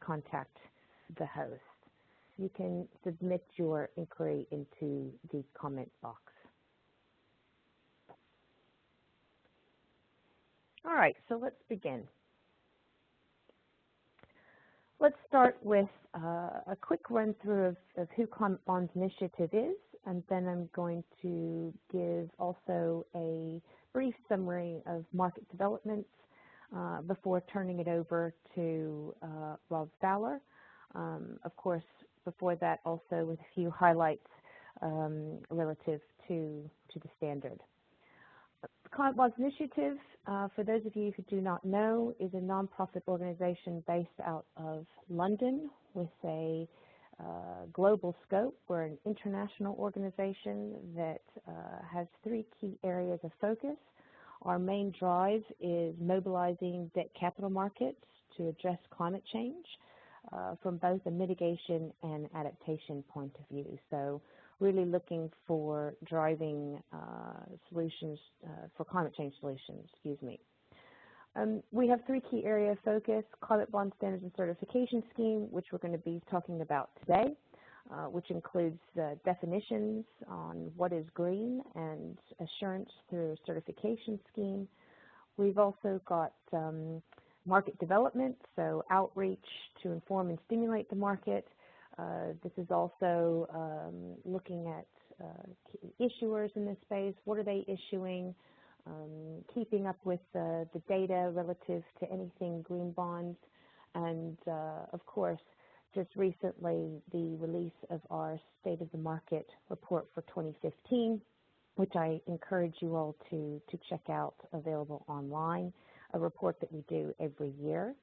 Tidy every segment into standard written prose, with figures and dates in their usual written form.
contact the host. You can submit your inquiry into the comment box. All right, so let's begin. Let's start with a quick run through of who Climate Bonds Initiative is, and then I'm going to give also a brief summary of market developments before turning it over to Rob Fowler. Of course, before that also with a few highlights relative to the standard. The Climate Bonds Initiative, for those of you who do not know, is a nonprofit organization based out of London with a global scope. We're an international organization that has three key areas of focus. Our main drive is mobilizing debt capital markets to address climate change from both a mitigation and adaptation point of view. So really looking for driving solutions for climate change solutions, we have three key areas of focus: Climate Bond Standards and Certification Scheme, which we're going to be talking about today, which includes definitions on what is green and assurance through certification scheme. We've also got market development, so outreach to inform and stimulate the market. This is also looking at issuers in this space. What are they issuing? Keeping up with the data relative to anything green bonds. And of course, just recently the release of our State of the Market report for 2015, which I encourage you all to check out, available online, a report that we do every year.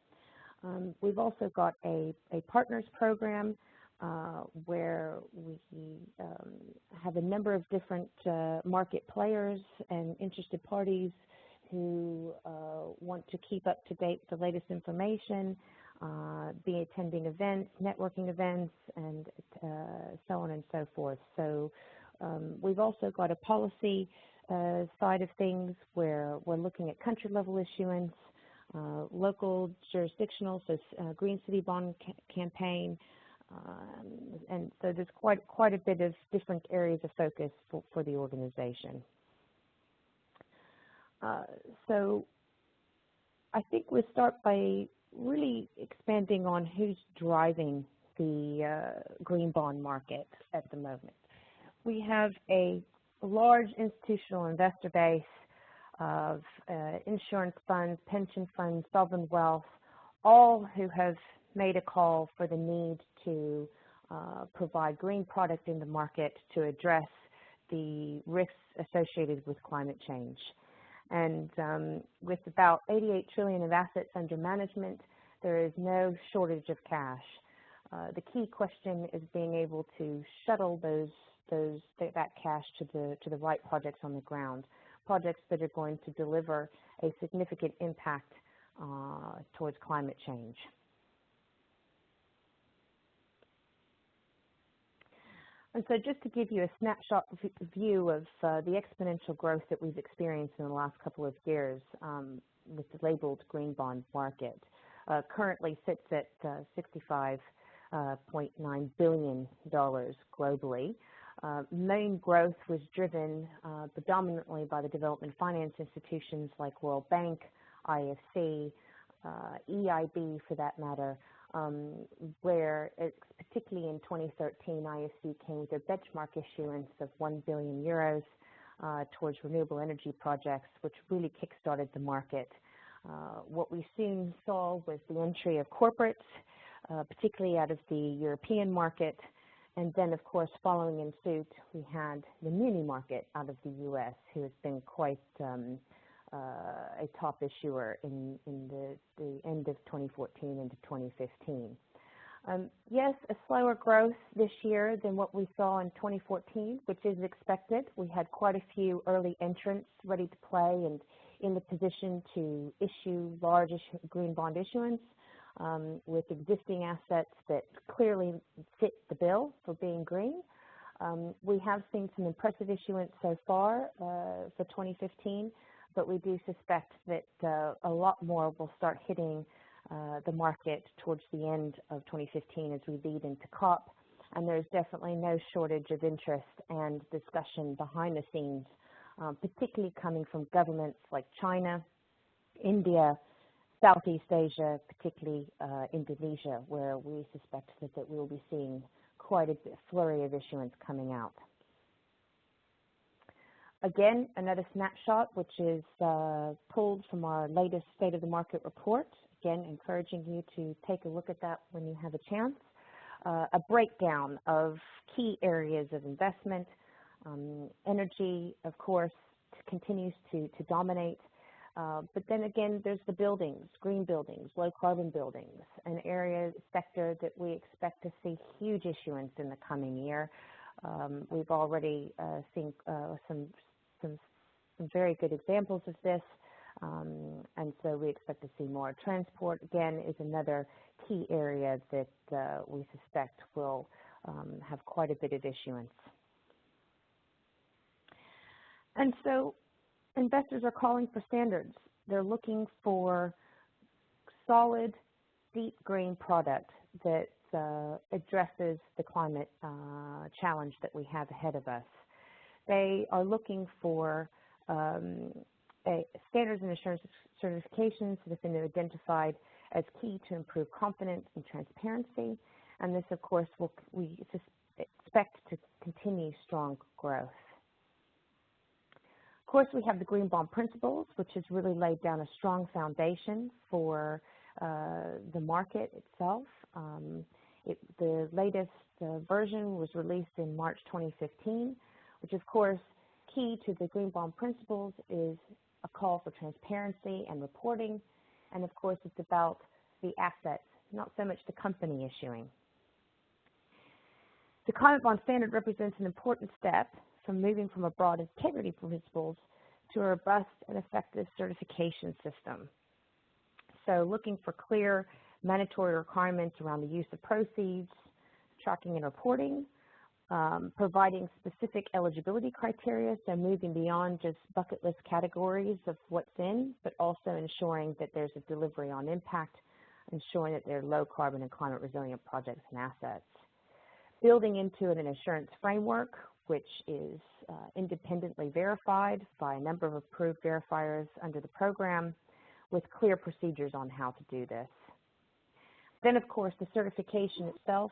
We've also got a partners program where we have a number of different market players and interested parties who want to keep up to date with the latest information, be attending events, networking events, and so on and so forth. So we've also got a policy side of things where we're looking at country level issuance, local jurisdictional, so Green City Bond campaign, and so there's quite a bit of different areas of focus for the organization. So I think we'll start by really expanding on who's driving the green bond market at the moment. We have a large institutional investor base of insurance funds, pension funds, sovereign wealth, all who have made a call for the need to provide green product in the market to address the risks associated with climate change. And with about 88 trillion of assets under management, there is no shortage of cash. The key question is being able to shuttle that cash to the right projects on the ground, projects that are going to deliver a significant impact towards climate change. And so just to give you a snapshot view of the exponential growth that we've experienced in the last couple of years with the labeled green bond market, currently sits at $65.9 billion globally. Main growth was driven predominantly by the development finance institutions like World Bank, IFC, EIB for that matter, where it's particularly in 2013, IFC came with their benchmark issuance of 1 billion euros towards renewable energy projects, which really kick-started the market. What we soon saw was the entry of corporates, particularly out of the European market, and then, of course, following in suit, we had the muni market out of the U.S., who has been quite a top issuer in the end of 2014 into 2015. Yes, a slower growth this year than what we saw in 2014, which is expected. We had quite a few early entrants ready to play and in the position to issue large green bond issuance with existing assets that clearly fit the bill for being green. We have seen some impressive issuance so far for 2015, but we do suspect that a lot more will start hitting the market towards the end of 2015 as we lead into COP, and there's definitely no shortage of interest and discussion behind the scenes, particularly coming from governments like China, India, Southeast Asia, particularly Indonesia, where we suspect that we will be seeing quite a flurry of issuance coming out. Again, another snapshot, which is pulled from our latest State of the Market report. Again, encouraging you to take a look at that when you have a chance. A breakdown of key areas of investment. Energy, of course, continues to dominate. But then again, there's the buildings, green buildings, low carbon buildings, an area, sector that we expect to see huge issuance in the coming year. We've already seen some very good examples of this, and so we expect to see more. Transport, again, is another key area that we suspect will have quite a bit of issuance. And so investors are calling for standards. They're looking for solid, deep green product that addresses the climate challenge that we have ahead of us. They are looking for standards and assurance certifications that have been identified as key to improve confidence and transparency, and this, of course, we expect to continue strong growth. Of course, we have the Green Bond Principles, which has really laid down a strong foundation for the market itself. The latest version was released in March 2015, which, of course, key to the Green Bond Principles is a call for transparency and reporting, and of course it's about the assets, not so much the company issuing. The Climate Bond Standard represents an important step from moving from a broad integrity principles to a robust and effective certification system. So looking for clear mandatory requirements around the use of proceeds, tracking and reporting, providing specific eligibility criteria, so moving beyond just bucket list categories of what's in, but also ensuring that there's a delivery on impact, ensuring that they're low carbon and climate resilient projects and assets. Building into an assurance framework, which is independently verified by a number of approved verifiers under the program, with clear procedures on how to do this. Then, of course, the certification itself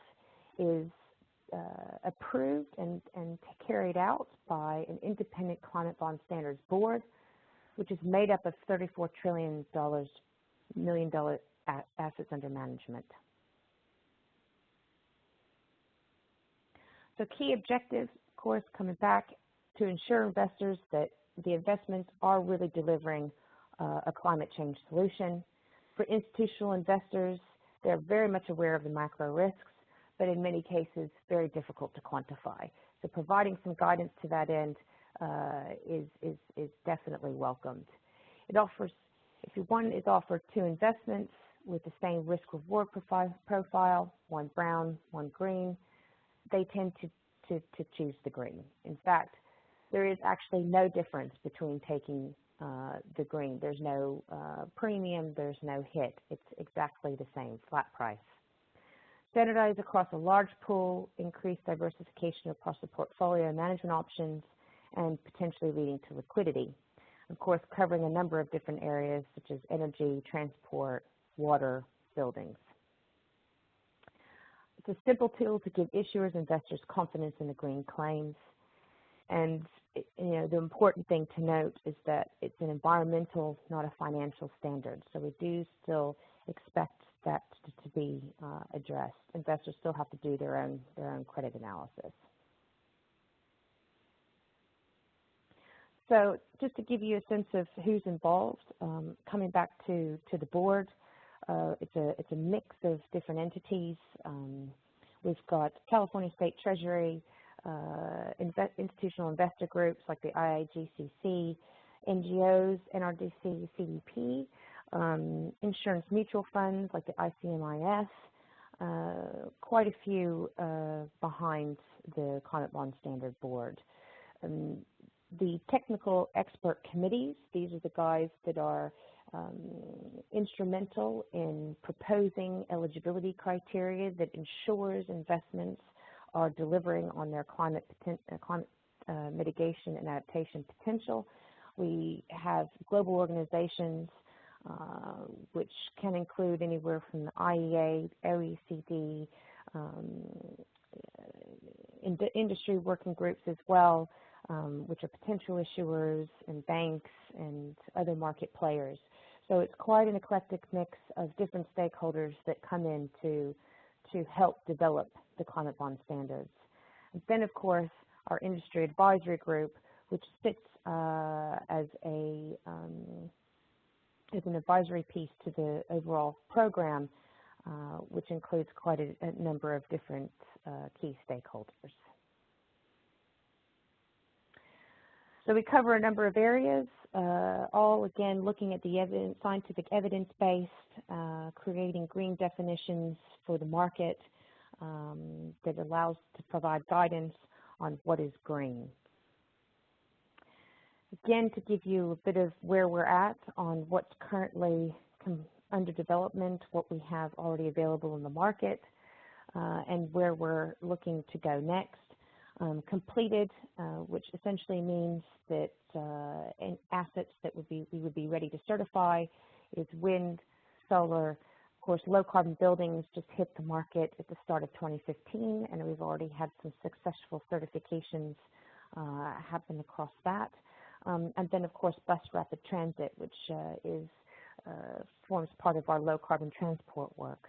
is approved and carried out by an independent Climate Bond Standards Board, which is made up of $34 million assets under management. So key objectives, of course, coming back to ensure investors that the investments are really delivering a climate change solution. For institutional investors, they're very much aware of the macro risks, but in many cases, very difficult to quantify. So providing some guidance to that end is definitely welcomed. It offers, if you want, it offers two investments with the same risk-reward profile, one brown, one green. They tend to choose the green. In fact, there is actually no difference between taking the green. There's no premium, there's no hit. It's exactly the same, flat price. Standardized across a large pool, increased diversification across the portfolio management options, and potentially leading to liquidity. Of course, covering a number of different areas such as energy, transport, water, buildings. It's a simple tool to give issuers, investors confidence in the green claims. And the important thing to note is that it's an environmental, not a financial standard. So we do still expect that to be addressed. Investors still have to do their own credit analysis. So just to give you a sense of who's involved, coming back to the board, it's a mix of different entities. We've got California State Treasury, institutional investor groups like the IIGCC, NGOs, NRDC, CDP, insurance mutual funds like the ICMIS, quite a few behind the Climate Bond Standard Board. The technical expert committees, these are the guys that are instrumental in proposing eligibility criteria that ensures investments are delivering on their climate mitigation and adaptation potential. We have global organizations which can include anywhere from the IEA, OECD, industry working groups as well, which are potential issuers and banks and other market players. So it's quite an eclectic mix of different stakeholders that come in to help develop the climate bond standards. And then, of course, our industry advisory group, which sits as an advisory piece to the overall program, which includes quite a number of different key stakeholders. So we cover a number of areas, all again looking at the scientific evidence-based, creating green definitions for the market that allows to provide guidance on what is green. Again, to give you a bit of where we're at on what's currently under development, what we have already available in the market, and where we're looking to go next. Completed, which essentially means that assets that we would be ready to certify is wind, solar. Of course, low carbon buildings just hit the market at the start of 2015, and we've already had some successful certifications happen across that. And then, of course, bus rapid transit, which forms part of our low carbon transport work.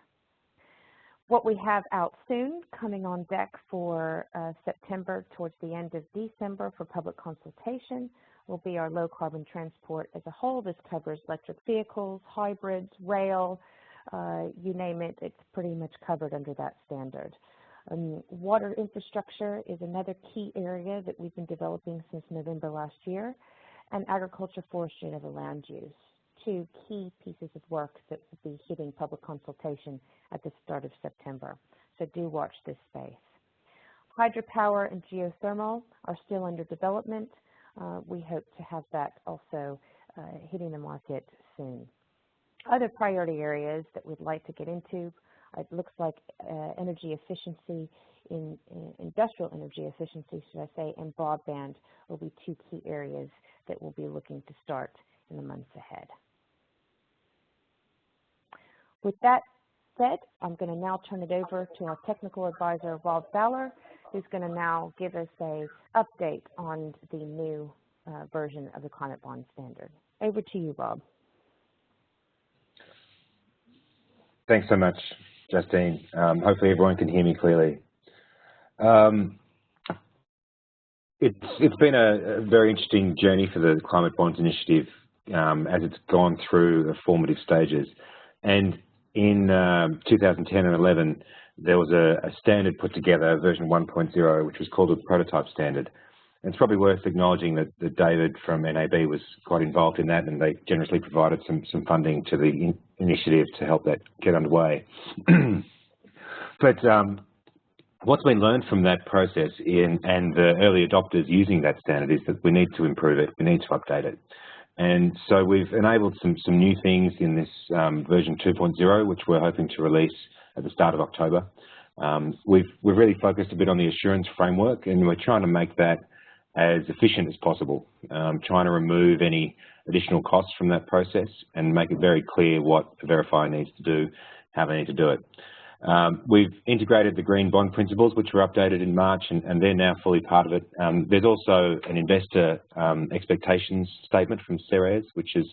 What we have out soon, coming on deck for September, towards the end of December for public consultation, will be our low carbon transport as a whole. This covers electric vehicles, hybrids, rail, you name it, it's pretty much covered under that standard. Water infrastructure is another key area that we've been developing since November last year, and agriculture, forestry, and other land use. Two key pieces of work that will be hitting public consultation at the start of September. So do watch this space. Hydropower and geothermal are still under development. We hope to have that also hitting the market soon. Other priority areas that we'd like to get into, it looks like energy efficiency, in industrial energy efficiency, should I say, and broadband will be two key areas that we'll be looking to start in the months ahead. With that said, I'm going to now turn it over to our technical advisor, Rob Fowler, who's going to now give us an update on the new version of the Climate Bond Standard. Over to you, Rob. Thanks so much, Justine. Hopefully everyone can hear me clearly. It's been a very interesting journey for the Climate Bonds Initiative as it's gone through the formative stages. And in 2010 and 11, there was a standard put together, version 1.0, which was called a prototype standard. And it's probably worth acknowledging that David from NAB was quite involved in that, and they generously provided some funding to the initiative to help that get underway. But what's been learned from that process and the early adopters using that standard is that we need to improve it, we need to update it. And so we've enabled some new things in this version 2.0, which we're hoping to release at the start of October. We've really focused a bit on the assurance framework, and we're trying to make that as efficient as possible, trying to remove any additional costs from that process and make it very clear what the verifier needs to do, how they need to do it. We've integrated the green bond principles, which were updated in March, and they're now fully part of it. There's also an investor expectations statement from Ceres, which is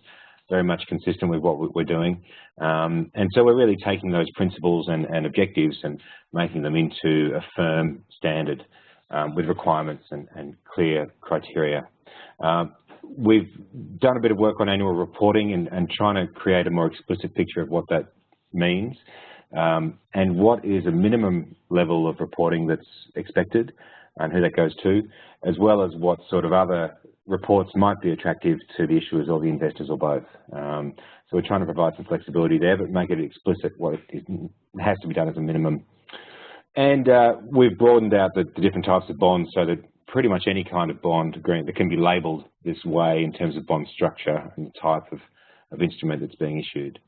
very much consistent with what we're doing. And so we're really taking those principles and objectives and making them into a firm standard with requirements and clear criteria. We've done a bit of work on annual reporting and trying to create a more explicit picture of what that means. And what is a minimum level of reporting that's expected and who that goes to, as well as what sort of other reports might be attractive to the issuers or the investors or both. So we're trying to provide some flexibility there, but make it explicit what it has to be done as a minimum. And we've broadened out the different types of bonds so that pretty much any kind of bond that can be labelled this way in terms of bond structure and the type of of instrument that's being issued.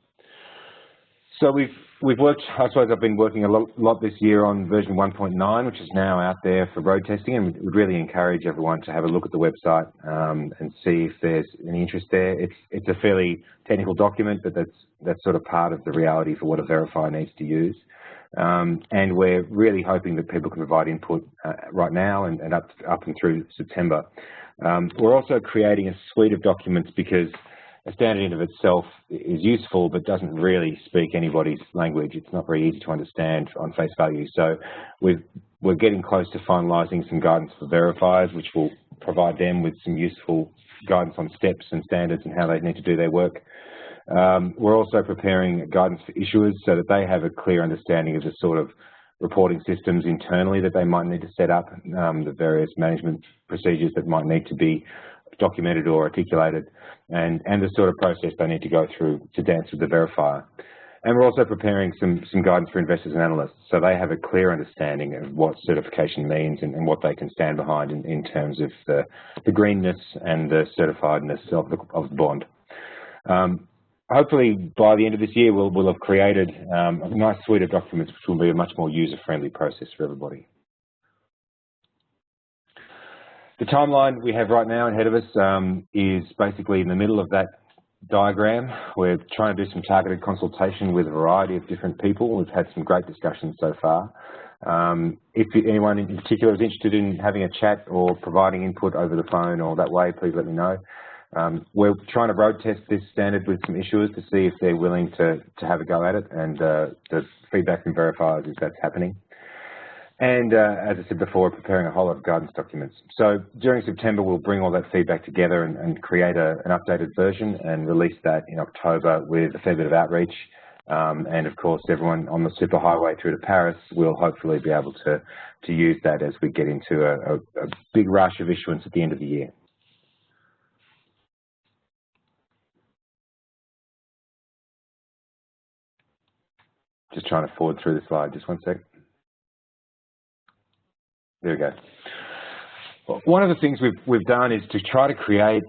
So we've worked, I suppose I've been working a lot this year on version 1.9, which is now out there for road testing, and we really encourage everyone to have a look at the website and see if there's any interest there. It's a fairly technical document, but that's sort of part of the reality for what a verifier needs to use. And we're really hoping that people can provide input right now and up and through September. We're also creating a suite of documents because a standard in of itself is useful but doesn't really speak anybody's language. It's not very easy to understand on face value. So we're getting close to finalising some guidance for verifiers, which will provide them with some useful guidance on steps and standards and how they need to do their work. We're also preparing guidance for issuers so that they have a clear understanding of the sort of reporting systems internally that they might need to set up, the various management procedures that might need to be documented or articulated, and the sort of process they need to go through to dance with the verifier. And we're also preparing some guidance for investors and analysts so they have a clear understanding of what certification means and what they can stand behind in terms of the greenness and the certifiedness of the bond. Hopefully by the end of this year we'll have created a nice suite of documents which will be a much more user-friendly process for everybody. The timeline we have right now ahead of us is basically in the middle of that diagram. We're trying to do some targeted consultation with a variety of different people. We've had some great discussions so far. If anyone in particular is interested in having a chat or providing input over the phone or that way, please let me know. We're trying to road test this standard with some issuers to see if they're willing to have a go at it, and the feedback from verifiers is that's happening. And as I said before, preparing a whole lot of guidance documents. So during September, we'll bring all that feedback together and create an updated version and release that in October with a fair bit of outreach. And of course, everyone on the superhighway through to Paris will hopefully be able to use that as we get into a big rush of issuance at the end of the year. Just trying to forward through the slide, just one sec. There we go. Well, one of the things we've done is to try to create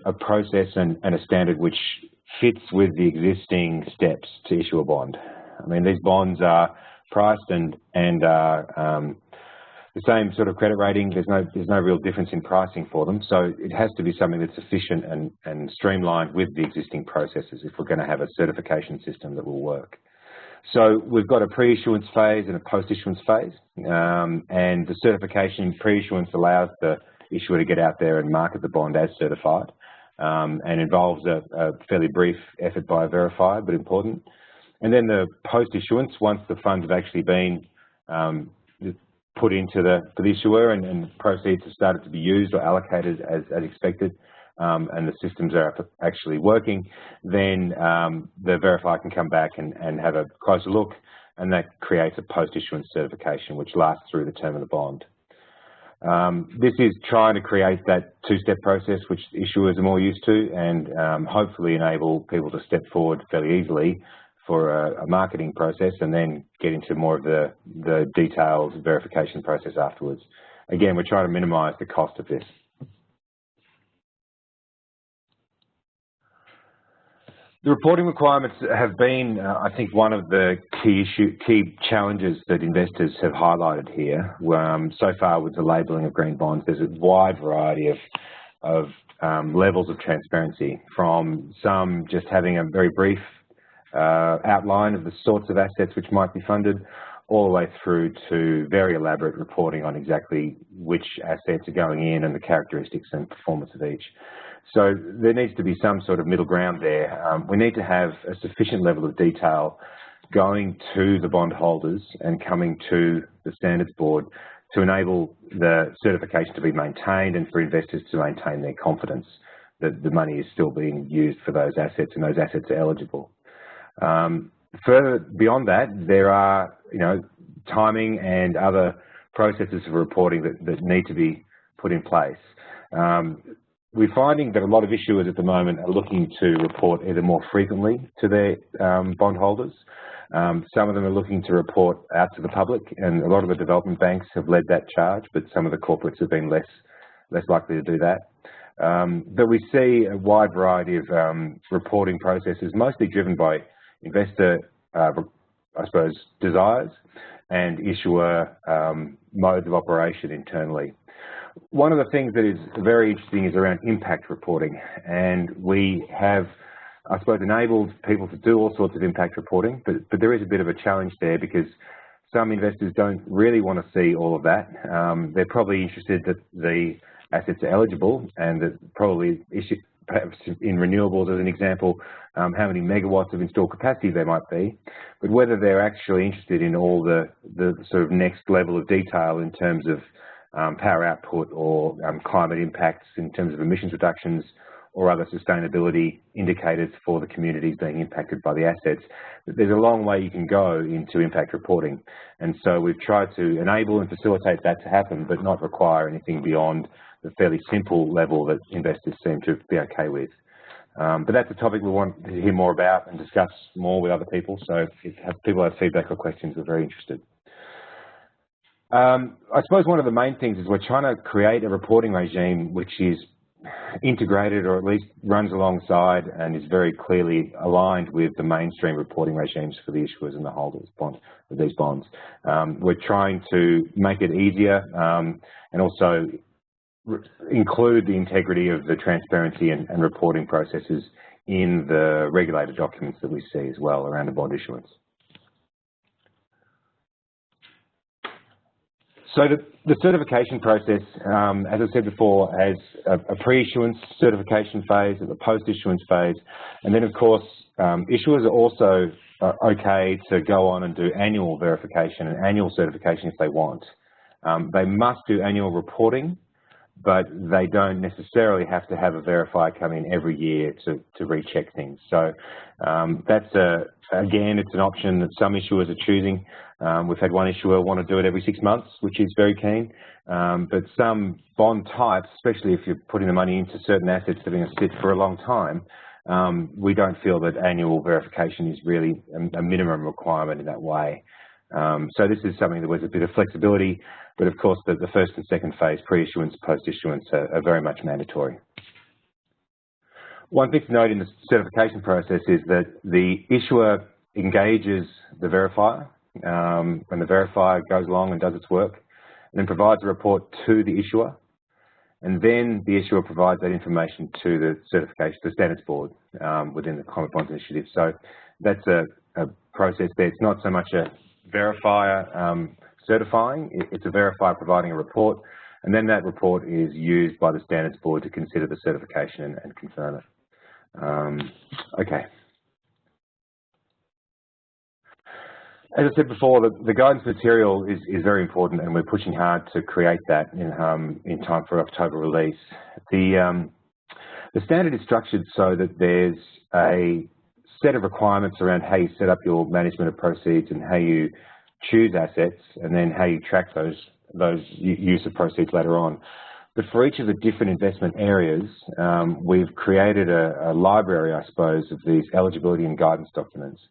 a process and a standard which fits with the existing steps to issue a bond. I mean, these bonds are priced and the same sort of credit rating. There's no real difference in pricing for them, so it has to be something that's efficient and streamlined with the existing processes if we're going to have a certification system that will work. So we've got a pre-issuance phase and a post-issuance phase, and the certification pre-issuance allows the issuer to get out there and market the bond as certified, and involves a fairly brief effort by a verifier, but important. And then the post-issuance, once the funds have actually been put into the issuer and proceeds have started to be used or allocated as expected, and the systems are actually working, then the verifier can come back and have a closer look, and that creates a post-issuance certification which lasts through the term of the bond. This is trying to create that two-step process which issuers are more used to, and hopefully enable people to step forward fairly easily for a marketing process and then get into more of the detailed verification process afterwards. Again, we're trying to minimise the cost of this. The reporting requirements have been, I think, one of the key challenges that investors have highlighted here. So far with the labelling of green bonds, there's a wide variety of levels of transparency, from some just having a very brief outline of the sorts of assets which might be funded, all the way through to very elaborate reporting on exactly which assets are going in and the characteristics and performance of each. So there needs to be some sort of middle ground there. We need to have a sufficient level of detail going to the bondholders and coming to the Standards Board to enable the certification to be maintained and for investors to maintain their confidence that the money is still being used for those assets and those assets are eligible. Further beyond that, there are timing and other processes of reporting that need to be put in place. We're finding that a lot of issuers at the moment are looking to report either more frequently to their bondholders. Some of them are looking to report out to the public, and a lot of the development banks have led that charge, but some of the corporates have been less likely to do that. But we see a wide variety of reporting processes, mostly driven by investor, I suppose, desires and issuer modes of operation internally. One of the things that is very interesting is around impact reporting, and we have, I suppose, enabled people to do all sorts of impact reporting, but there is a bit of a challenge there because some investors don't really want to see all of that. They're probably interested that the assets are eligible and that probably perhaps in renewables as an example, how many megawatts of installed capacity there might be, but whether they're actually interested in all the sort of next level of detail in terms of power output or climate impacts in terms of emissions reductions or other sustainability indicators for the communities being impacted by the assets. There's a long way you can go into impact reporting. And so we've tried to enable and facilitate that to happen, but not require anything beyond the fairly simple level that investors seem to be okay with. But that's a topic we want to hear more about and discuss more with other people. So if people have feedback or questions, we're very interested. I suppose one of the main things is we're trying to create a reporting regime which is integrated or at least runs alongside and is very clearly aligned with the mainstream reporting regimes for the issuers and the holders of these bonds. We're trying to make it easier and also include the integrity of the transparency and reporting processes in the regulated documents that we see as well around the bond issuance. So the certification process, as I said before, has a pre-issuance certification phase and a post-issuance phase. And then, of course, issuers are also okay to go on and do annual verification and annual certification if they want. They must do annual reporting, but they don't necessarily have to have a verifier come in every year to recheck things. So that's, again, it's an option that some issuers are choosing. We've had one issuer want to do it every 6 months, which is very keen. But some bond types, especially if you're putting the money into certain assets that are going to sit for a long time, we don't feel that annual verification is really a minimum requirement in that way. So this is something that was a bit of flexibility, but of course the first and second phase, pre-issuance, post-issuance, are very much mandatory. One thing to note in the certification process is that the issuer engages the verifier when the verifier goes along and does its work, and then provides a report to the issuer, and then the issuer provides that information to the certification, the standards board within the Climate Bonds Initiative. So that's a process there. It's not so much a verifier certifying, it's a verifier providing a report, and then that report is used by the standards board to consider the certification and confirm it. Okay. As I said before, the guidance material is very important, and we're pushing hard to create that in time for October release. The standard is structured so that there's a set of requirements around how you set up your management of proceeds and how you choose assets, and then how you track those use of proceeds later on. But for each of the different investment areas, we've created a library, I suppose, of these eligibility and guidance documents.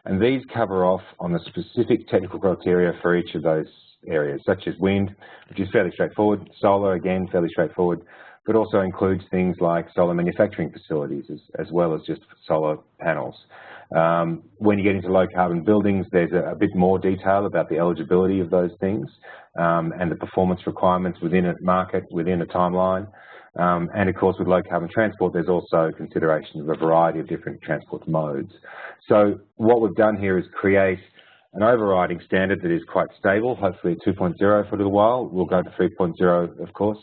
And these cover off on the specific technical criteria for each of those areas, such as wind, which is fairly straightforward, solar, again, fairly straightforward, but also includes things like solar manufacturing facilities as well as just solar panels. When you get into low carbon buildings, there's a bit more detail about the eligibility of those things and the performance requirements within a market, within a timeline. And of course, with low carbon transport, there's also consideration of a variety of different transport modes. So what we've done here is create an overriding standard that is quite stable, hopefully 2.0 for a little while. We'll go to 3.0, of course.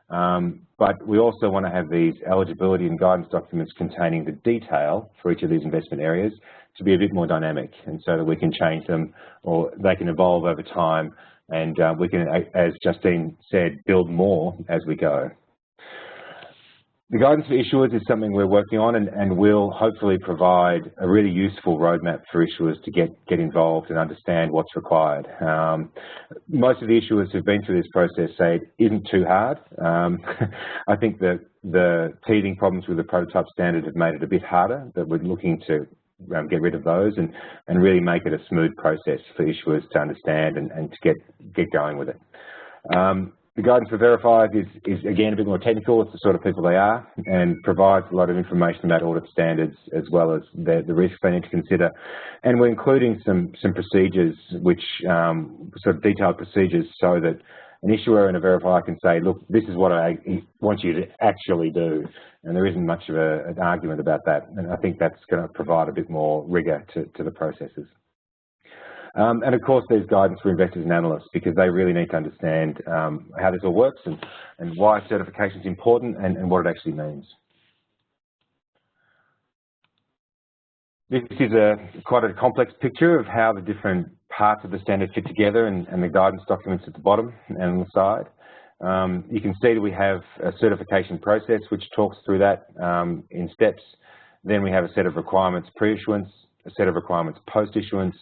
But we also want to have these eligibility and guidance documents containing the detail for each of these investment areas to be a bit more dynamic, and so that we can change them or they can evolve over time, and we can, as Justine said, build more as we go. The guidance for issuers is something we're working on, and will hopefully provide a really useful roadmap for issuers to get involved and understand what's required. Most of the issuers who've been through this process say it isn't too hard. I think that the teething problems with the prototype standard have made it a bit harder, but we're looking to get rid of those and really make it a smooth process for issuers to understand and to get going with it. The guidance for verifiers is again a bit more technical. It's the sort of people they are, and provides a lot of information about audit standards as well as the risks they need to consider. And we're including some procedures, which sort of detailed procedures, so that an issuer and a verifier can say, look, this is what I want you to actually do. And there isn't much of an argument about that. And I think that's going to provide a bit more rigour to the processes. And of course, there's guidance for investors and analysts, because they really need to understand how this all works and why certification is important and what it actually means. This is quite a complex picture of how the different parts of the standard fit together, and the guidance documents at the bottom and on the side. You can see that we have a certification process which talks through that in steps. Then we have a set of requirements pre-issuance, a set of requirements post-issuance,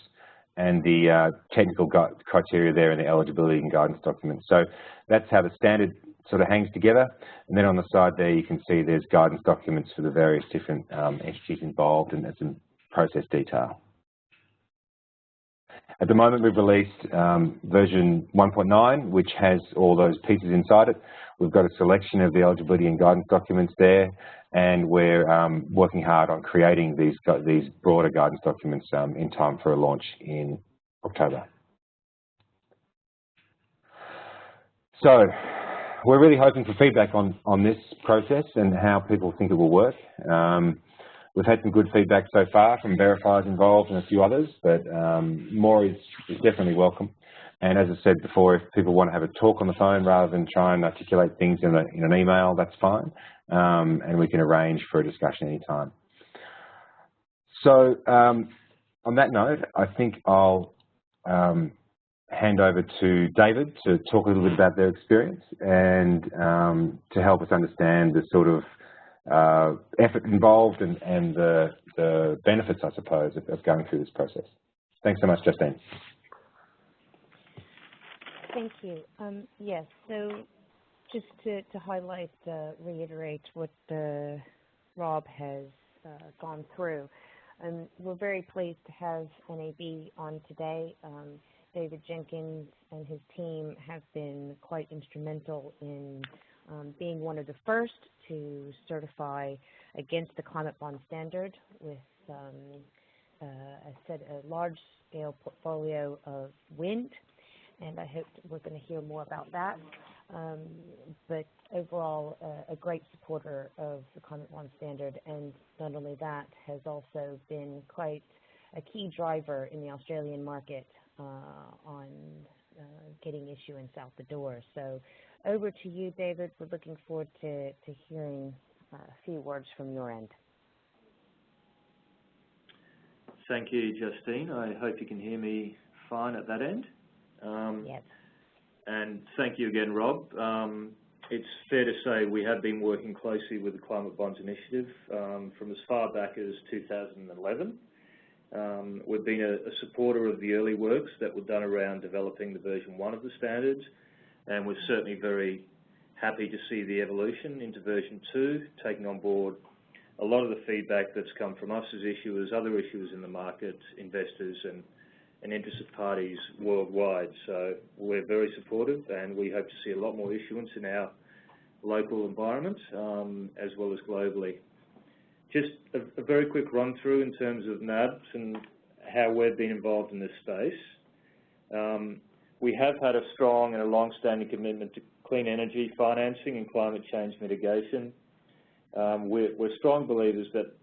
and the technical criteria there in the eligibility and guidance documents. So that's how the standard sort of hangs together. And then on the side there, you can see there's guidance documents for the various different entities involved, and some process detail. At the moment, we've released version 1.9, which has all those pieces inside it. We've got a selection of the eligibility and guidance documents there, and we're working hard on creating these broader guidance documents in time for a launch in October. So we're really hoping for feedback on this process and how people think it will work. We've had some good feedback so far from verifiers involved and a few others, but more is definitely welcome. And as I said before, if people want to have a talk on the phone rather than try and articulate things in an email, that's fine. And we can arrange for a discussion anytime. So on that note, I think I'll hand over to David to talk a little bit about their experience and to help us understand the sort of effort involved and the benefits, I suppose, of going through this process. Thanks so much, Justine. Thank you. Yes, so just to highlight, reiterate what Rob has gone through. We're very pleased to have NAB on today. David Jenkins and his team have been quite instrumental in being one of the first to certify against the Climate Bond Standard with a large-scale portfolio of wind, and I hope we're going to hear more about that. But overall, a great supporter of the Climate Bond Standard, and not only that, has also been quite a key driver in the Australian market on getting issuance out the door. So over to you, David. We're looking forward to hearing a few words from your end. Thank you, Justine. I hope you can hear me fine at that end. Yes. And thank you again, Rob. It's fair to say we have been working closely with the Climate Bonds Initiative from as far back as 2011. We've been a supporter of the early works that were done around developing the version 1 of the standards, and we're certainly very happy to see the evolution into version 2, taking on board a lot of the feedback that's come from us as issuers, other issuers in the market, investors and interested parties worldwide. So we're very supportive, and we hope to see a lot more issuance in our local environment as well as globally. Just a very quick run through in terms of NABs and how we've been involved in this space. We have had a strong and a long-standing commitment to clean energy financing and climate change mitigation. We're strong believers that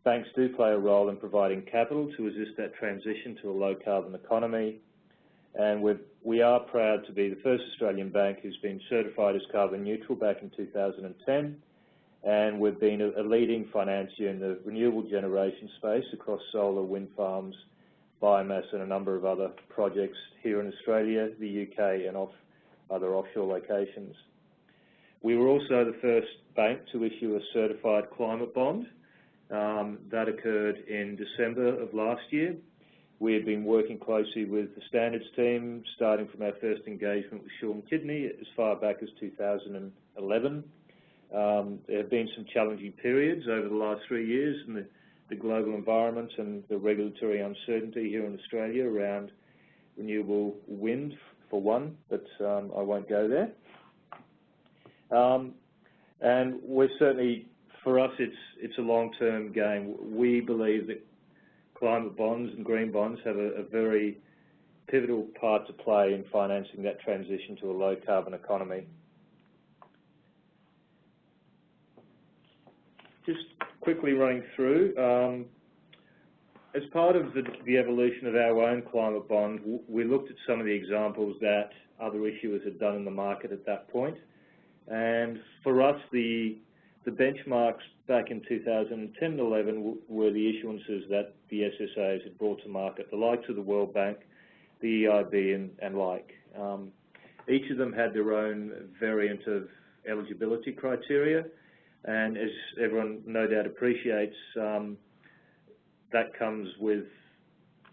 banks do play a role in providing capital to assist that transition to a low-carbon economy. And we are proud to be the first Australian bank who's been certified as carbon neutral back in 2010. And we've been a leading financier in the renewable generation space across solar, wind farms, biomass, and a number of other projects here in Australia, the UK, and other offshore locations. We were also the first bank to issue a certified climate bond. That occurred in December of last year. We had been working closely with the standards team, starting from our first engagement with Shaw & Kidney as far back as 2011. There have been some challenging periods over the last 3 years in the global environment and the regulatory uncertainty here in Australia around renewable wind for one, but I won't go there. And we're certainly, for us, it's a long-term game. We believe that climate bonds and green bonds have a very pivotal part to play in financing that transition to a low-carbon economy. Just quickly running through, as part of the evolution of our own climate bond, we looked at some of the examples that other issuers had done in the market at that point. And for us, the benchmarks back in 2010 and 11 were the issuances that the SSAs had brought to market, the likes of the World Bank, the EIB and like. Each of them had their own variant of eligibility criteria, and as everyone no doubt appreciates, that comes with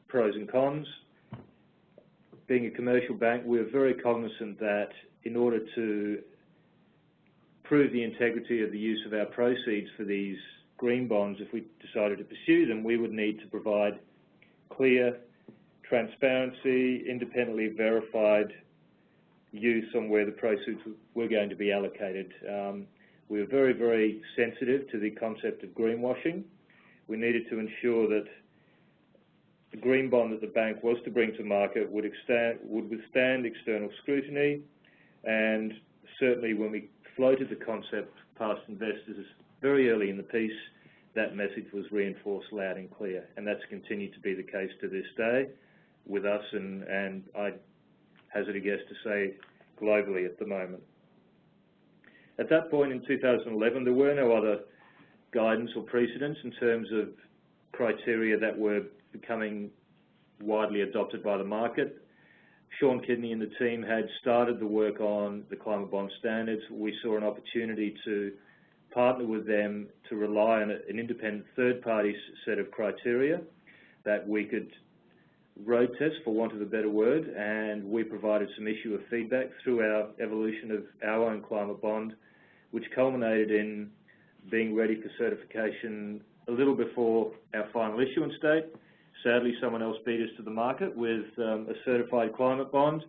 pros and cons. Being a commercial bank, we're very cognizant that in order to prove the integrity of the use of our proceeds for these green bonds, if we decided to pursue them, we would need to provide clear transparency, independently verified use on where the proceeds were going to be allocated. We were very, very sensitive to the concept of greenwashing. We needed to ensure that the green bond that the bank was to bring to market would withstand external scrutiny, and certainly when we floated the concept past investors very early in the piece, that message was reinforced loud and clear, and that's continued to be the case to this day with us, and I'd hazard a guess to say globally at the moment. At that point in 2011, there were no other guidance or precedents in terms of criteria that were becoming widely adopted by the market. Sean Kidney and the team had started the work on the Climate Bond Standards. We saw an opportunity to partner with them to rely on an independent third-party set of criteria that we could road test, for want of a better word, and we provided some issuer feedback through our evolution of our own climate bond, which culminated in being ready for certification a little before our final issuance date. Sadly, someone else beat us to the market with a certified climate bond,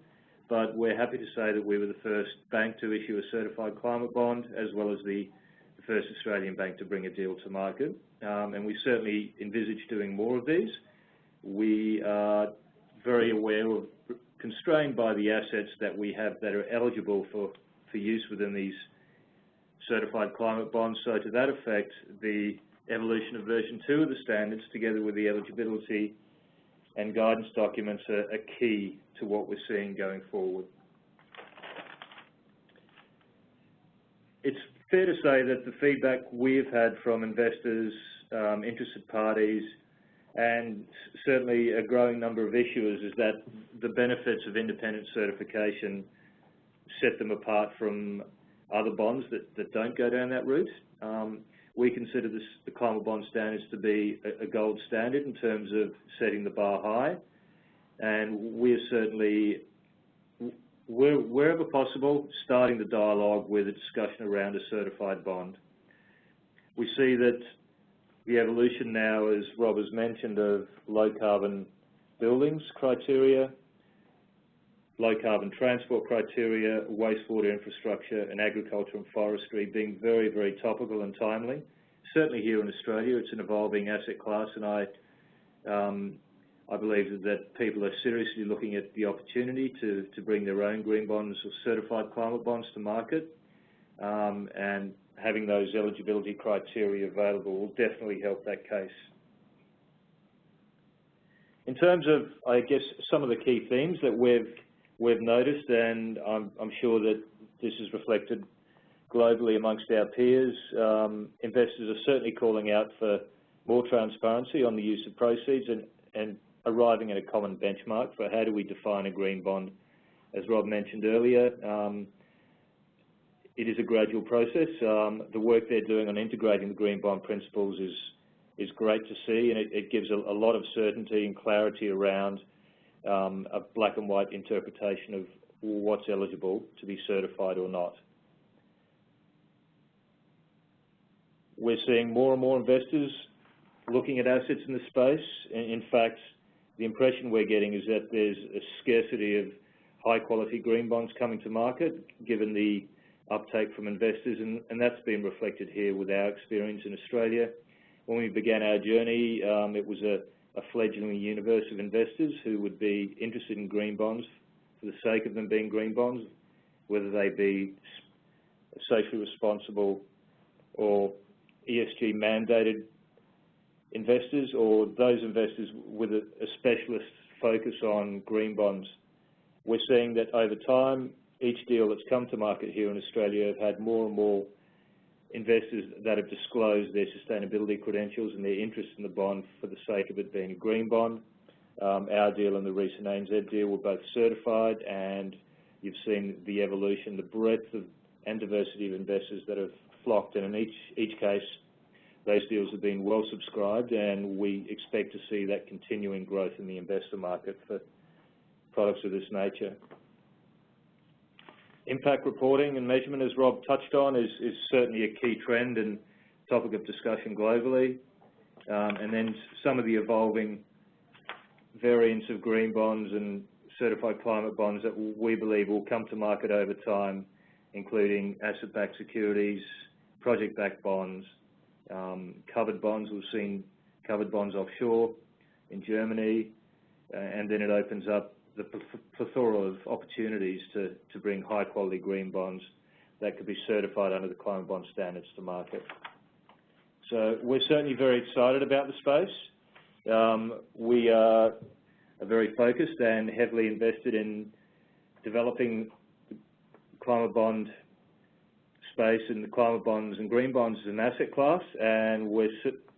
but we're happy to say that we were the first bank to issue a certified climate bond, as well as the first Australian bank to bring a deal to market. And we certainly envisage doing more of these. We are very aware of, constrained by the assets that we have that are eligible for use within these certified climate bonds. So to that effect, the evolution of version 2 of the standards, together with the eligibility and guidance documents, are key to what we're seeing going forward. It's fair to say that the feedback we've had from investors, interested parties, and certainly a growing number of issuers is that the benefits of independent certification set them apart from other bonds that don't go down that route. We consider the Climate Bond Standards to be a gold standard in terms of setting the bar high, and we're certainly, wherever possible, starting the dialogue with a discussion around a certified bond. We see that the evolution now, as Rob has mentioned, of low-carbon buildings criteria, low-carbon transport criteria, wastewater infrastructure, and agriculture and forestry being very, very topical and timely. Certainly here in Australia, it's an evolving asset class, and I believe that people are seriously looking at the opportunity to bring their own green bonds or certified climate bonds to market, and having those eligibility criteria available will definitely help that case. In terms of, I guess, some of the key themes that we've noticed, and I'm sure that this is reflected globally amongst our peers, investors are certainly calling out for more transparency on the use of proceeds and arriving at a common benchmark for how do we define a green bond. As Rob mentioned earlier, it is a gradual process. The work they're doing on integrating the green bond principles is great to see, and it gives a lot of certainty and clarity around a black and white interpretation of what's eligible to be certified or not. We're seeing more and more investors looking at assets in the space. In fact, the impression we're getting is that there's a scarcity of high-quality green bonds coming to market, given the uptake from investors, and that's been reflected here with our experience in Australia. When we began our journey, it was a fledgling universe of investors who would be interested in green bonds for the sake of them being green bonds, whether they be socially responsible or ESG mandated investors, or those investors with a specialist focus on green bonds. We're seeing that over time, each deal that's come to market here in Australia have had more and more investors that have disclosed their sustainability credentials and their interest in the bond for the sake of it being a green bond. Our deal and the recent ANZ deal were both certified, and you've seen the evolution, the breadth of and diversity of investors that have flocked, and in each case, those deals have been well subscribed, and we expect to see that continuing growth in the investor market for products of this nature. Impact reporting and measurement, as Rob touched on, is certainly a key trend and topic of discussion globally. And then some of the evolving variants of green bonds and certified climate bonds that we believe will come to market over time, including asset-backed securities, project-backed bonds, covered bonds. We've seen covered bonds offshore in Germany, and then it opens up the plethora of opportunities to bring high-quality green bonds that could be certified under the Climate Bond Standards to market. So we're certainly very excited about the space. We are very focused and heavily invested in developing the climate bond space and the climate bonds and green bonds as an asset class, and we're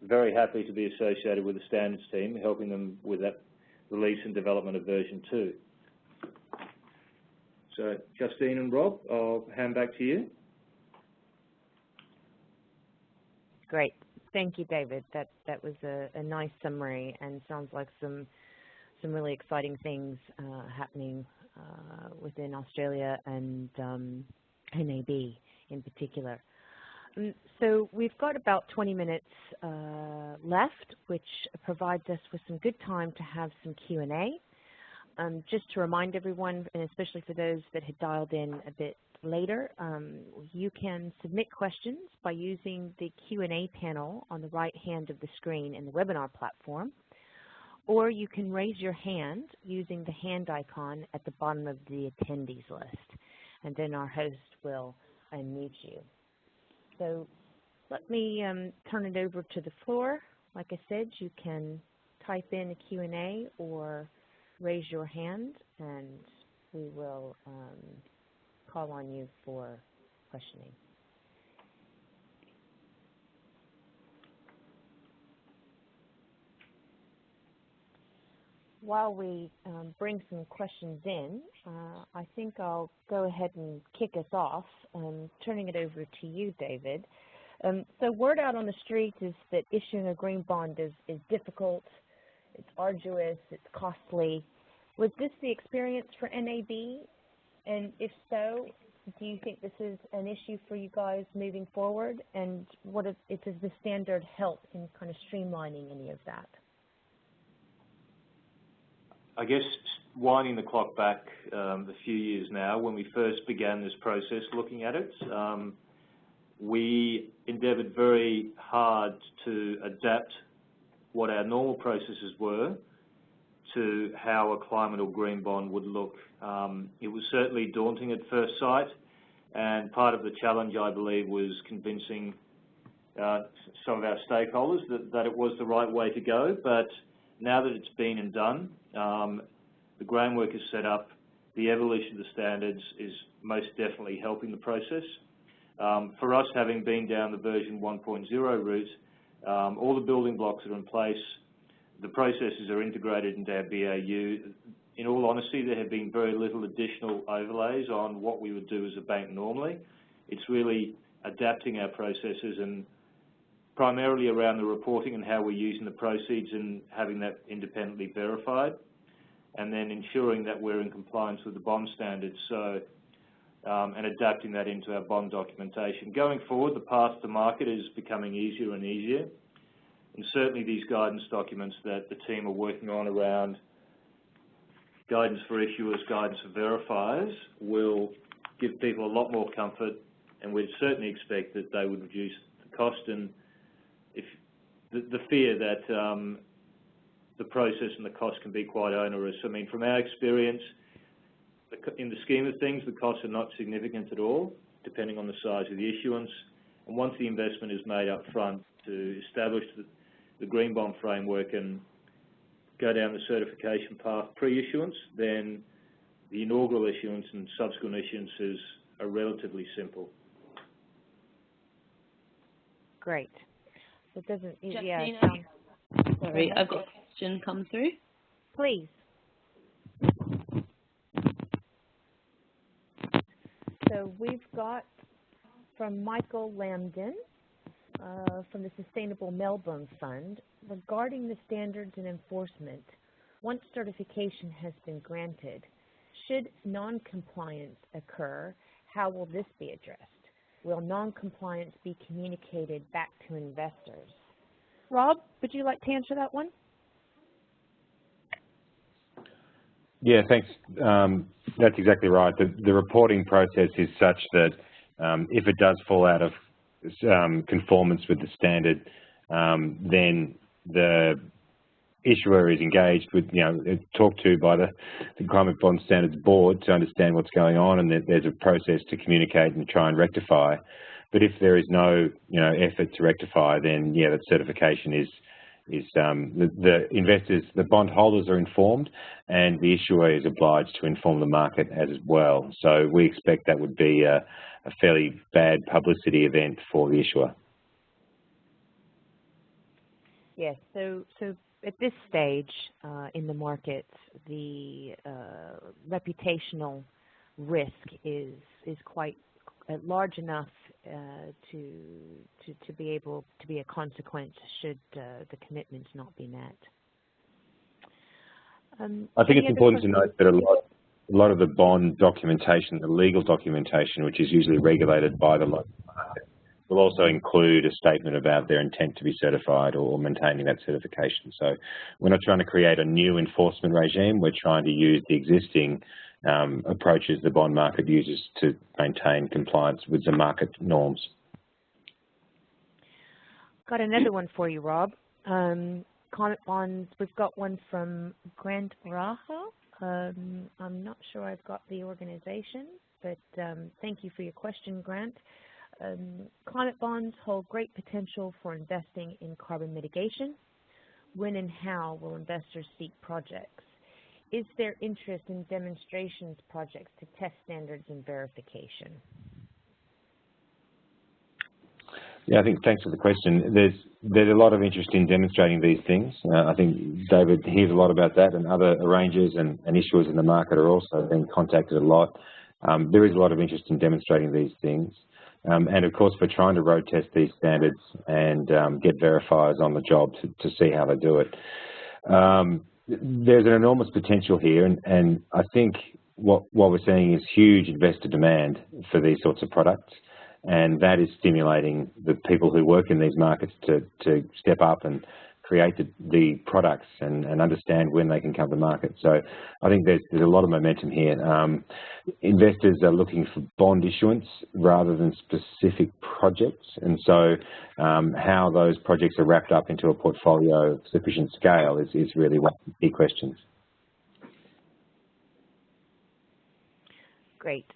very happy to be associated with the standards team, helping them with that release and development of version 2. So Justine and Rob, I'll hand back to you. Great. Thank you, David. That was a nice summary, and sounds like some really exciting things happening within Australia and NAB in particular. So we've got about 20 minutes left, which provides us with some good time to have some Q&A. Just to remind everyone, and especially for those that had dialed in a bit later, you can submit questions by using the Q&A panel on the right hand of the screen in the webinar platform, or you can raise your hand using the hand icon at the bottom of the attendees list, and then our host will unmute you. So let me turn it over to the floor. Like I said, you can type in a Q&A or raise your hand, and we will call on you for questioning. While we bring some questions in, I think I'll go ahead and kick us off, turning it over to you, David. So word out on the street is that issuing a green bond is difficult, it's arduous, it's costly. Was this the experience for NAB? And if so, do you think this is an issue for you guys moving forward? And what does the standard help in kind of streamlining any of that? I guess winding the clock back a few years now, when we first began this process looking at it, we endeavoured very hard to adapt what our normal processes were to how a climate or green bond would look. It was certainly daunting at first sight, and part of the challenge, I believe, was convincing some of our stakeholders that it was the right way to go. But now that it's been and done, the groundwork is set up, the evolution of the standards is most definitely helping the process. For us, having been down the version 1.0 route, all the building blocks are in place, the processes are integrated into our BAU. In all honesty, there have been very little additional overlays on what we would do as a bank normally. It's really adapting our processes and primarily around the reporting and how we're using the proceeds and having that independently verified, and then ensuring that we're in compliance with the bond standards, so and adapting that into our bond documentation. Going forward, the path to market is becoming easier and easier, and certainly these guidance documents that the team are working on around guidance for issuers, guidance for verifiers will give people a lot more comfort, and we'd certainly expect that they would reduce the cost and if the fear that the process and the cost can be quite onerous. I mean, from our experience, in the scheme of things, the costs are not significant at all, depending on the size of the issuance. And once the investment is made up front to establish the green bond framework and go down the certification path pre-issuance, then the inaugural issuance and subsequent issuances are relatively simple. Great. It doesn't. Justine, sorry, I've got a question come through. Please. So we've got from Michael Lambden from the Sustainable Melbourne Fund regarding the standards and enforcement. Once certification has been granted, should non-compliance occur, how will this be addressed? Will non-compliance be communicated back to investors? Rob, would you like to answer that one? Yeah, thanks. That's exactly right. The reporting process is such that if it does fall out of conformance with the standard, then the issuer is engaged with, talked to by the Climate Bond Standards Board to understand what's going on, and that there's a process to communicate and try and rectify. But if there is no, effort to rectify, then yeah, that certification is the investors, the bond holders are informed, and the issuer is obliged to inform the market as well. So we expect that would be a fairly bad publicity event for the issuer. Yes. So at this stage in the market, the reputational risk is quite large enough to be able to be a consequence should the commitments not be met. I think it's important to note that a lot of the bond documentation, the legal documentation, which is usually regulated by the local market, will also include a statement about their intent to be certified or maintaining that certification. So we're not trying to create a new enforcement regime. We're trying to use the existing approaches the bond market uses to maintain compliance with the market norms. Got another one for you, Rob. Climate bonds, we've got one from Grant Raha. I'm not sure I've got the organization, but thank you for your question, Grant. Climate bonds hold great potential for investing in carbon mitigation. When and how will investors seek projects? Is there interest in demonstrations projects to test standards and verification? Yeah, I think thanks for the question. There's a lot of interest in demonstrating these things. I think David hears a lot about that, and other arrangers and issuers in the market are also being contacted a lot. There is a lot of interest in demonstrating these things. And of course, we're trying to road test these standards and get verifiers on the job to see how they do it. There's an enormous potential here, and I think what we're seeing is huge investor demand for these sorts of products, and that is stimulating the people who work in these markets to step up and create the products and understand when they can come to market. So I think there's a lot of momentum here. Investors are looking for bond issuance rather than specific projects, and so how those projects are wrapped up into a portfolio of sufficient scale is really one of the key questions. Great.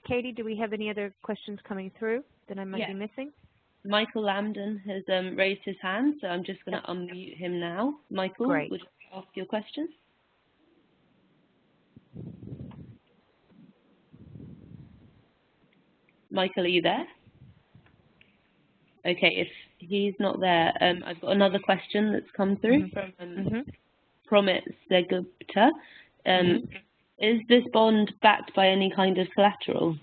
Katie, do we have any other questions coming through that I might be missing? Michael Lambden has raised his hand, so I'm just going to unmute him now. Michael, Great. would you ask your question? Michael, are you there? Okay, if he's not there, I've got another question that's come through from Promit Segupta. Is this bond backed by any kind of collateral?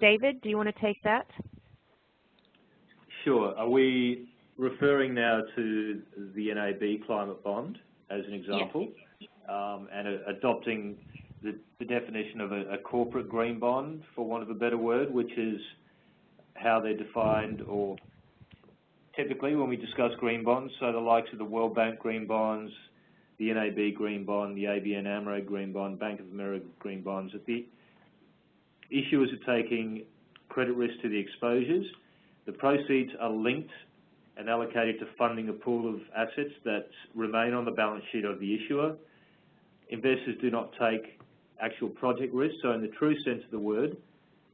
David, do you want to take that? Sure. Are we referring now to the NAB climate bond as an example? Yes. And adopting the definition of a corporate green bond, for want of a better word, which is how they're defined or typically when we discuss green bonds, so the likes of the World Bank green bonds, the NAB green bond, the ABN AMRO green bond, Bank of America green bonds, that the issuers are taking credit risk to the exposures. The proceeds are linked and allocated to funding a pool of assets that remain on the balance sheet of the issuer. Investors do not take actual project risk, so in the true sense of the word,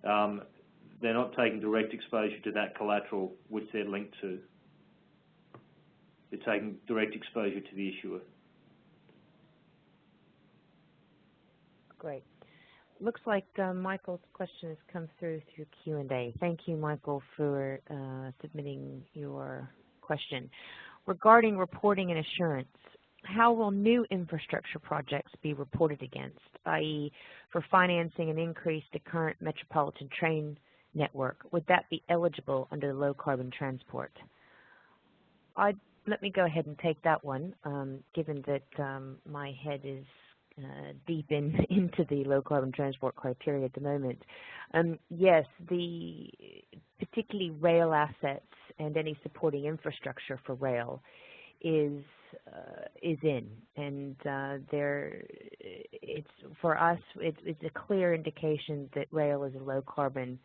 they're not taking direct exposure to that collateral which they're linked to. They're taking direct exposure to the issuer. Great. Looks like Michael's question has come through Q&A. Thank you, Michael, for submitting your question. Regarding reporting and assurance, how will new infrastructure projects be reported against, i.e. for financing an increase to current metropolitan train network? Would that be eligible under the low carbon transport? Let me go ahead and take that one, given that my head is deep into the low carbon transport criteria at the moment. Yes, particularly rail assets and any supporting infrastructure for rail is in, and it's for us. It's a clear indication that rail is a low carbon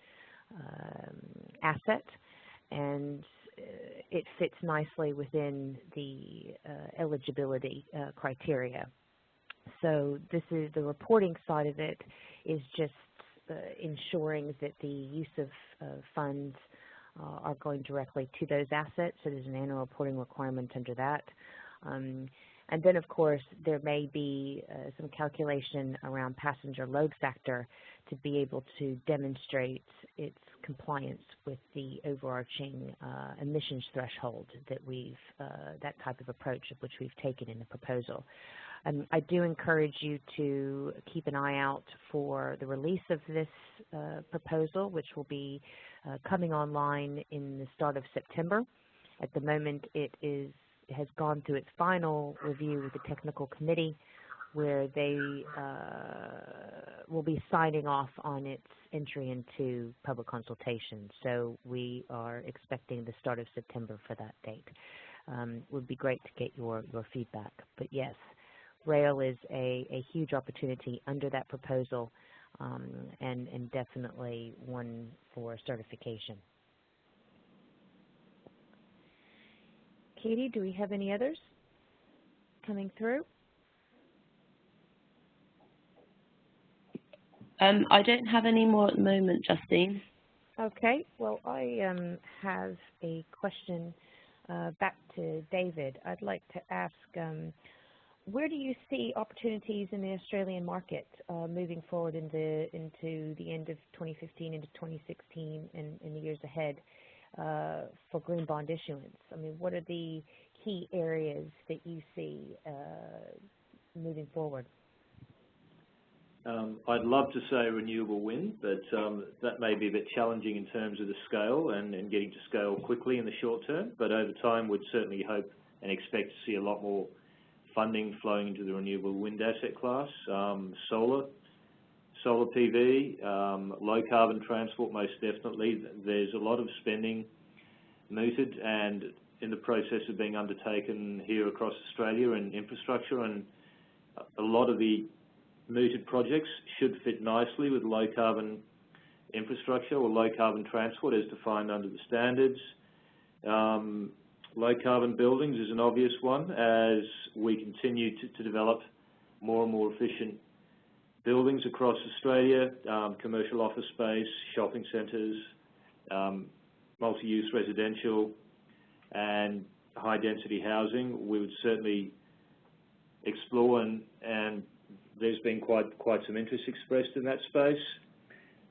asset, and it fits nicely within the eligibility criteria. So this is the reporting side of it, is just ensuring that the use of funds are going directly to those assets. So there's an annual reporting requirement under that. And then, of course, there may be some calculation around passenger load factor to be able to demonstrate its compliance with the overarching emissions threshold that that type of approach of which we've taken in the proposal. I do encourage you to keep an eye out for the release of this proposal, which will be coming online in the start of September. At the moment, it has gone through its final review with the technical committee, where they will be signing off on its entry into public consultation. So we are expecting the start of September for that date. Would be great to get your feedback. But yes, rail is a huge opportunity under that proposal, and definitely one for certification. Katie, do we have any others coming through? I don't have any more at the moment, Justine. Okay. Well, I have a question back to David. I'd like to ask, where do you see opportunities in the Australian market moving forward into the end of 2015, into 2016, and in the years ahead for green bond issuance? I mean, what are the key areas that you see moving forward? I'd love to say renewable wind, but that may be a bit challenging in terms of the scale and getting to scale quickly in the short term. But over time, we'd certainly hope and expect to see a lot more funding flowing into the renewable wind asset class, solar PV, low carbon transport, most definitely. There's a lot of spending mooted and in the process of being undertaken here across Australia in infrastructure, and a lot of the mooted projects should fit nicely with low carbon infrastructure or low carbon transport as defined under the standards. Low carbon buildings is an obvious one as we continue to develop more and more efficient buildings across Australia, commercial office space, shopping centres, multi-use residential and high density housing. We would certainly explore, and there's been quite some interest expressed in that space.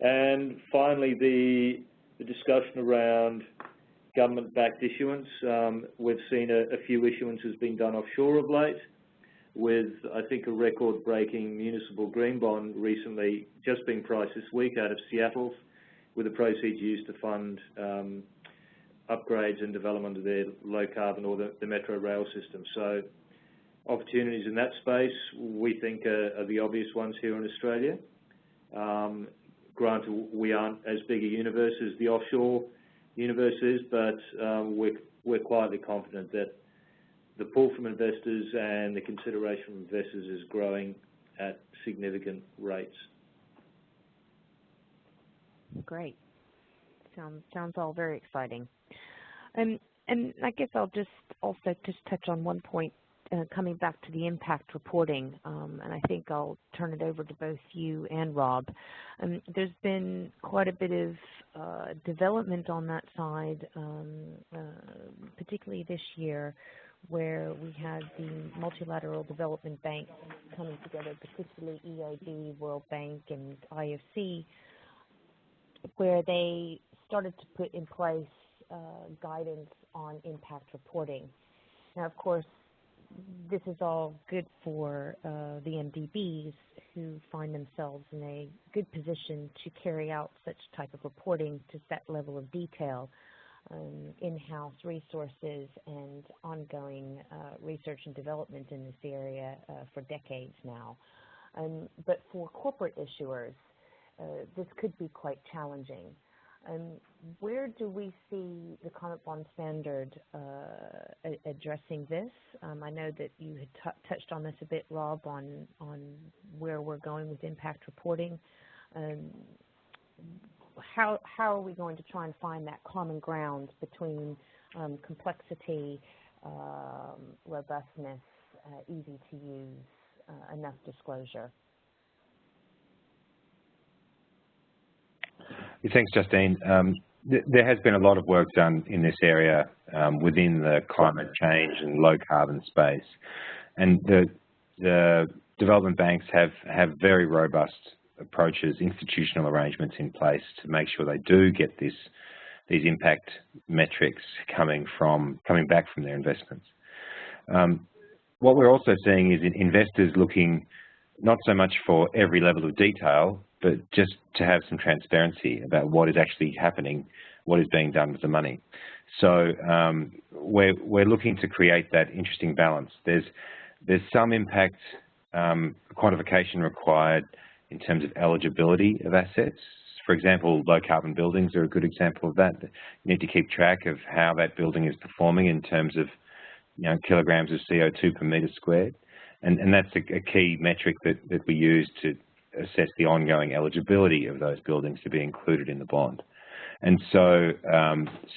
And finally, the discussion around government-backed issuance. We've seen a few issuances being done offshore of late, with, I think, a record-breaking municipal green bond recently just being priced this week out of Seattle, with the proceeds used to fund upgrades and development of their low-carbon or the metro rail system. So opportunities in that space, we think, are the obvious ones here in Australia. Granted, we aren't as big a universe as the offshore universe is, but we're we're quietly confident that the pull from investors and the consideration from investors is growing at significant rates. Great. Sounds all very exciting. And I guess I'll just also touch on one point, coming back to the impact reporting, and I think I'll turn it over to both you and Rob. There's been quite a bit of development on that side, particularly this year, where we had the multilateral development banks coming together, particularly EIB, World Bank, and IFC, where they started to put in place guidance on impact reporting. Now, of course, this is all good for the MDBs who find themselves in a good position to carry out such type of reporting to that level of detail, in-house resources and ongoing research and development in this area for decades now. But for corporate issuers, this could be quite challenging. Where do we see the Climate Bond Standard addressing this? I know that you had touched on this a bit, Rob, on where we're going with impact reporting. How are we going to try and find that common ground between complexity, robustness, easy to use, enough disclosure? Thanks, Justine. There has been a lot of work done in this area within the climate change and low carbon space, and the development banks have very robust approaches, institutional arrangements in place to make sure they do get these impact metrics coming back from their investments. What we're also seeing is investors looking not so much for every level of detail, but just to have some transparency about what is actually happening, what is being done with the money. So we're looking to create that interesting balance. There's some impact quantification required in terms of eligibility of assets. For example, low carbon buildings are a good example of that. You need to keep track of how that building is performing in terms of kilograms of CO2 per metre squared. And that's a key metric that we use to assess the ongoing eligibility of those buildings to be included in the bond. And so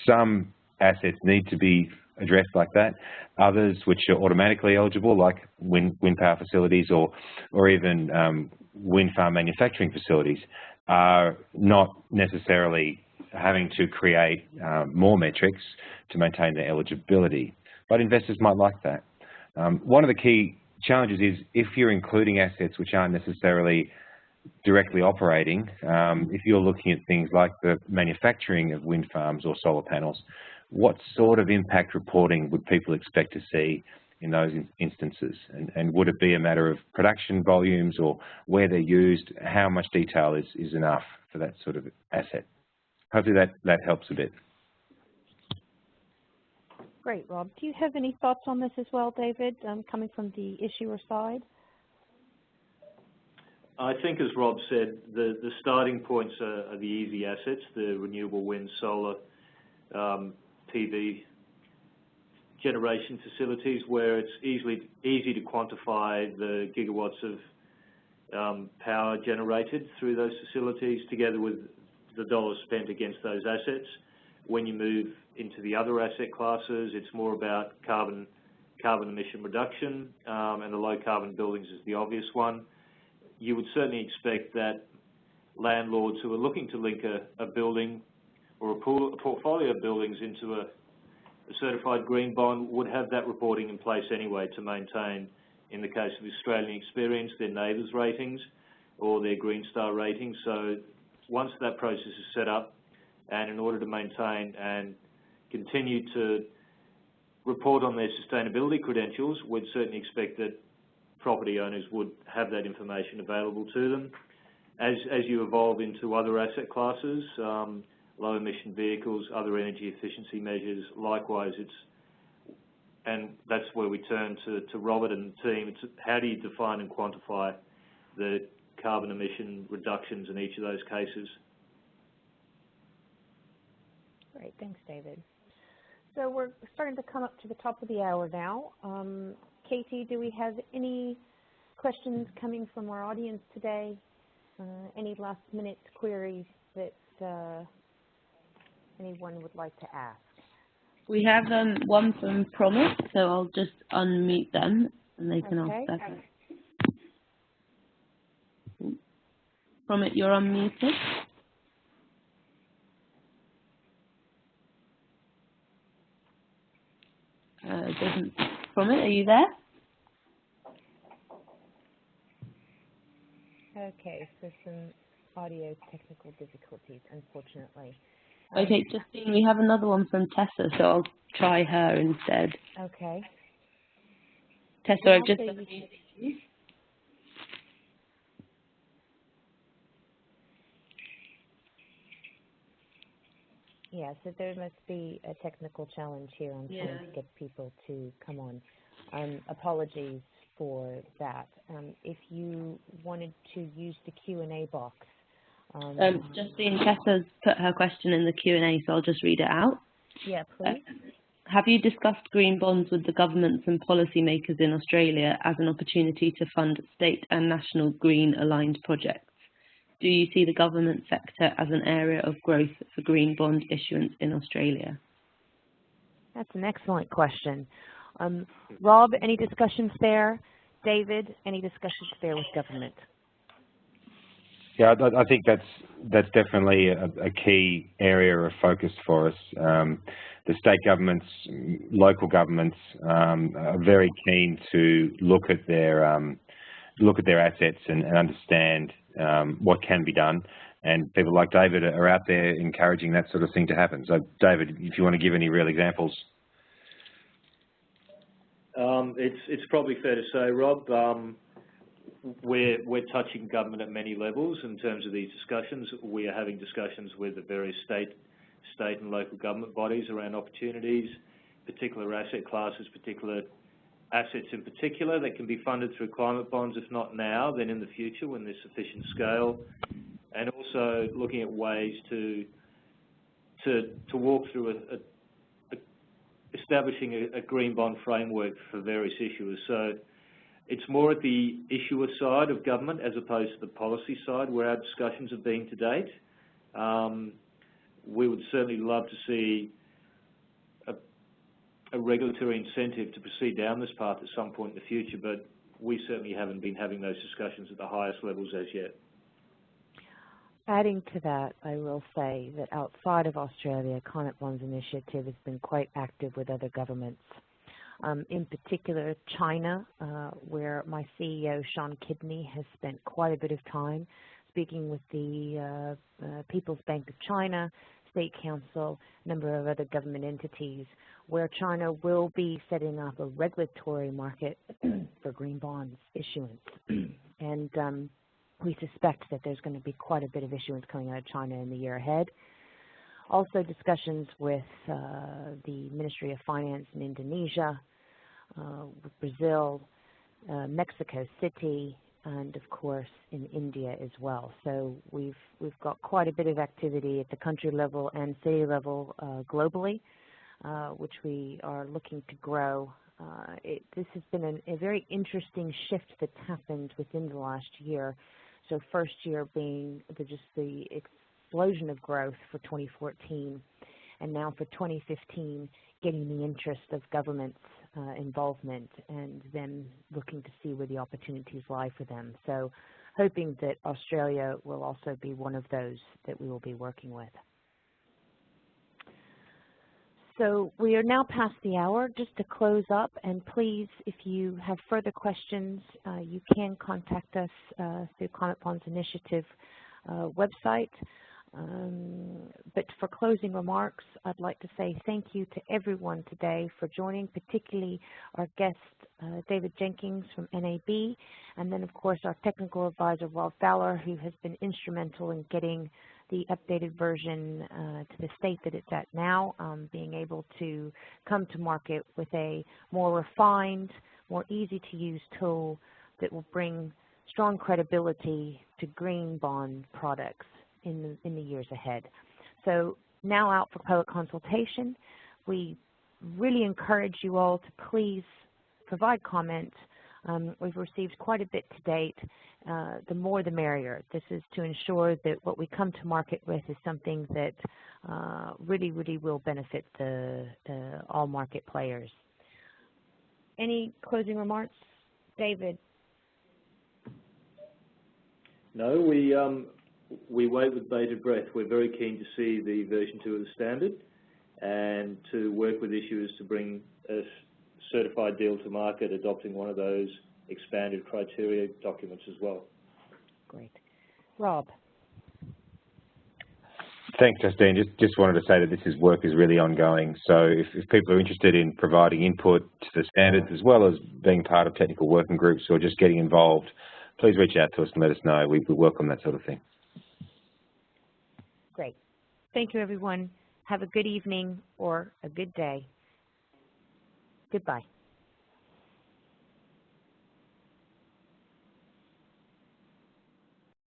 some assets need to be addressed like that. Others, which are automatically eligible, like wind power facilities or even wind farm manufacturing facilities, are not necessarily having to create more metrics to maintain their eligibility. But investors might like that. One of the key challenges is if you're including assets which aren't necessarily directly operating, if you're looking at things like the manufacturing of wind farms or solar panels, what sort of impact reporting would people expect to see in those instances? And would it be a matter of production volumes or where they're used? How much detail is enough for that sort of asset? Hopefully that helps a bit. Great, Rob. Do you have any thoughts on this as well, David, coming from the issuer side? I think, as Rob said, the starting points are the easy assets, the renewable wind, solar, PV generation facilities, where it's easy to quantify the gigawatts of power generated through those facilities, together with the dollars spent against those assets. When you move into the other asset classes, it's more about carbon emission reduction, and the low carbon buildings is the obvious one. You would certainly expect that landlords who are looking to link a building or a portfolio of buildings into a certified green bond would have that reporting in place anyway to maintain, in the case of Australian experience, their NABERS ratings or their Green Star ratings. So once that process is set up, and in order to maintain and continue to report on their sustainability credentials, we'd certainly expect that property owners would have that information available to them. As you evolve into other asset classes, low emission vehicles, other energy efficiency measures, likewise, and that's where we turn to Robert and the team. It's how do you define and quantify the carbon emission reductions in each of those cases? Great, thanks, David. So we're starting to come up to the top of the hour now. Katie, do we have any questions coming from our audience today? Any last-minute queries that anyone would like to ask? We have one from Promise, so I'll just unmute them and they can ask that. Promise, you're unmuted. Promise, are you there? Okay, so some audio technical difficulties, unfortunately. Okay, Justine, we have another one from Tessa, so I'll try her instead. Okay. Tessa, I've just unmuted you. Yeah, so there must be a technical challenge here. I'm trying to get people to come on. Apologies for that. If you wanted to use the Q&A box. Justine, Tessa's put her question in the Q&A, so I'll just read it out. Yeah, please. Have you discussed green bonds with the governments and policymakers in Australia as an opportunity to fund state and national green-aligned projects? Do you see the government sector as an area of growth for green bond issuance in Australia? That's an excellent question. Rob, any discussions there? David, any discussions there with government? Yeah, I think that's definitely a key area of focus for us. The state governments, local governments are very keen to look at their assets and understand what can be done. And people like David are out there encouraging that sort of thing to happen. So, David, if you want to give any real examples. It's probably fair to say, Rob, we're touching government at many levels in terms of these discussions. We are having discussions with the various state and local government bodies around opportunities, particular asset classes, particular assets in particular that can be funded through climate bonds, if not now, then in the future when there's sufficient scale, and also looking at ways to walk through establishing a green bond framework for various issuers. So it's more at the issuer side of government as opposed to the policy side where our discussions have been to date. We would certainly love to see a regulatory incentive to proceed down this path at some point in the future, but we certainly haven't been having those discussions at the highest levels as yet. Adding to that, I will say that outside of Australia, Climate Bonds Initiative has been quite active with other governments. In particular, China, where my CEO, Sean Kidney, has spent quite a bit of time speaking with the People's Bank of China, State Council, a number of other government entities, where China will be setting up a regulatory market for green bonds issuance. And we suspect that there's going to be quite a bit of issuance coming out of China in the year ahead. Also discussions with the Ministry of Finance in Indonesia, with Brazil, Mexico City, and of course in India as well. So we've got quite a bit of activity at the country level and city level globally, which we are looking to grow. This has been a very interesting shift that's happened within the last year. So first year being just the explosion of growth for 2014, and now for 2015 getting the interest of government's involvement and them looking to see where the opportunities lie for them. So hoping that Australia will also be one of those that we will be working with. So we are now past the hour. Just to close up, and please, if you have further questions, you can contact us through Climate Bonds Initiative website. But for closing remarks, I'd like to say thank you to everyone today for joining, particularly our guest, David Jenkins from NAB, and then, of course, our technical advisor, Rob Fowler, who has been instrumental in getting the updated version to the state that it's at now, being able to come to market with a more refined, more easy-to-use tool that will bring strong credibility to green bond products in the years ahead. So now out for public consultation. We really encourage you all to please provide comment. We've received quite a bit to date. The more the merrier. This is to ensure that what we come to market with is something that really, really will benefit all market players. Any closing remarks? David? No, we wait with bated breath. We're very keen to see the version 2 of the standard and to work with issuers to bring a certified deal to market, adopting one of those expanded criteria documents as well. Great. Rob? Thanks, Justine. Just wanted to say that this work is really ongoing. So if people are interested in providing input to the standards as well as being part of technical working groups or just getting involved, please reach out to us and let us know. We welcome that sort of thing. Great. Thank you, everyone. Have a good evening or a good day. Goodbye.